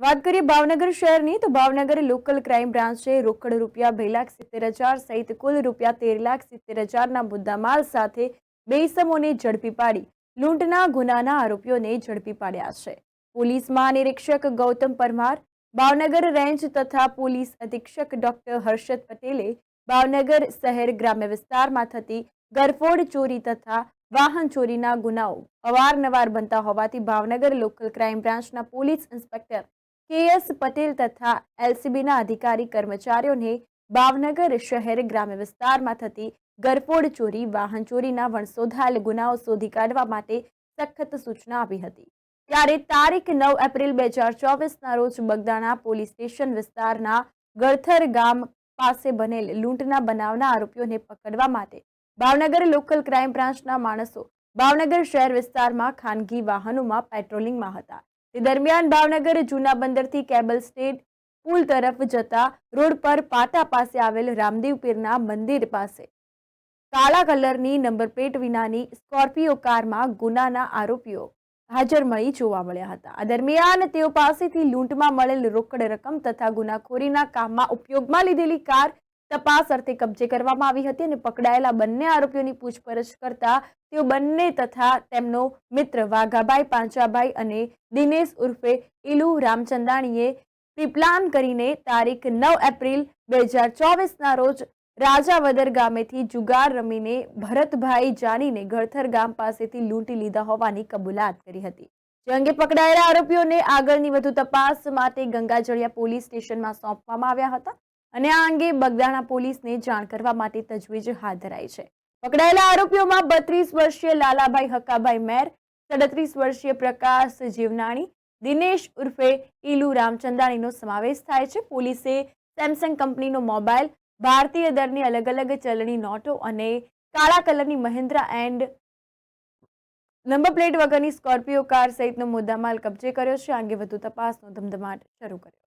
વાત કરીએ ભાવનગર શહેરની તો ભાવનગર લોકલ ક્રાઇમ બ્રાન્ચે રોકડ રૂપિયા 2,70,000 સહિત કુલ રૂપિયા 13,70,000ના મુદ્દામાલ સાથે બે ઇસમોને ઝડપી પાડી લૂંટના ગુનાના આરોપીઓને ઝડપી પાડ્યા છે। પોલીસ મહાનિરીક્ષક ગૌતમ પરમાર, ભાવનગર રેન્જ તથા પોલીસ અધિક્ષક ડોક્ટર હર્ષદ પટેલે ભાવનગર શહેર ગ્રામ્ય વિસ્તારમાં થતી ગરફોડ ચોરી તથા વાહન ચોરીના ગુનાઓ અવારનવાર બનતા હોવાથી ભાવનગર લોકલ ક્રાઇમ બ્રાન્ચના પોલીસ ઇન્સ્પેક્ટર KS પટેલ તથા LCBના અધિકારી કર્મચારીઓને ભાવનગર શહેર ગ્રામ્ય વિસ્તારમાં થતી ગરફોડ ચોરી, વાહન ચોરીના વણસોધાયેલ ગુનાઓ શોધી કાઢવા માટે સખત સૂચના આપી હતી। ત્યારે તારીખ 9 એપ્રિલ 2024ના રોજ બગદાણા પોલીસ સ્ટેશન વિસ્તારના ગળથર ગામ પાસે બનેલ લૂંટના બનાવના આરોપીઓને પકડવા માટે ભાવનગર લોકલ ક્રાઇમ બ્રાન્ચના માણસો ભાવનગર શહેર વિસ્તારમાં ખાનગી વાહનોમાં પેટ્રોલિંગમાં હતા। તે દરમિયાન ભાવનગર જૂના બંદરથી કેબલ સ્ટેટ પુલ તરફ જતા રોડ પર પાટા પાસે આવેલ રામદેવ પીરના મંદિર પાસે કાળા કલરની નંબર પ્લેટ વિનાની સ્કોર્પિયો કારમાં ગુનાના આરોપીઓ હાજર મળી જોવા મળ્યા હતા। આ દરમિયાન તેઓ પાસેથી લૂંટમાં મળેલ રોકડ રકમ તથા ગુનાખોરીના કામમાં ઉપયોગમાં લીધેલી કાર તપાસ અર્થે કબજે કરવામાં આવી હતી અને પકડાયેલા બંને આરોપીઓની પૂછપરછ કરતા તેઓ બંને તથા તેમનો મિત્ર વાઘાભાઈ પાંચાભાઈ અને દિનેશ ઉર્ફે ઇલુ રામચંદાણીએ પ્રીપ્લાન કરીને તારીખ 9 એપ્રિલ 2024ના રોજ રાજાવદર ગામેથી જુગાર રમીને ભરતભાઈ જાનીને ગળથર ગામ પાસેથી લૂંટી લીધા હોવાની કબૂલાત કરી હતી। જે અંગે પકડાયેલા આરોપીઓને આગળની વધુ તપાસ માટે ગંગાજળિયા પોલીસ સ્ટેશનમાં સોંપવામાં આવ્યા હતા અને આ અંગે બગદાણા પોલીસને જાણ કરવા માટે તજવીજ હાથ ધરાઈ છે। પકડાયેલા આરોપીઓમાં 32 વર્ષીય લાલાભાઈ હકાભાઈ મેર, 37 વર્ષીય પ્રકાશ જીવનાણી, દિનેશ ઉર્ફે ઇલુ રામચંદાણીનો સમાવેશ થાય છે। પોલીસે સેમસંગ કંપનીનો મોબાઈલ, ભારતીય દરની અલગ અલગ ચલણી નોટો અને કાળા કલરની મહિન્દ્રા એન્ડ નંબર પ્લેટ વગરની સ્કોર્પિયો કાર સહિતનો મુદ્દામાલ કબજે કર્યો છે। આ અંગે વધુ તપાસનો ધમધમાટ શરૂ કર્યો।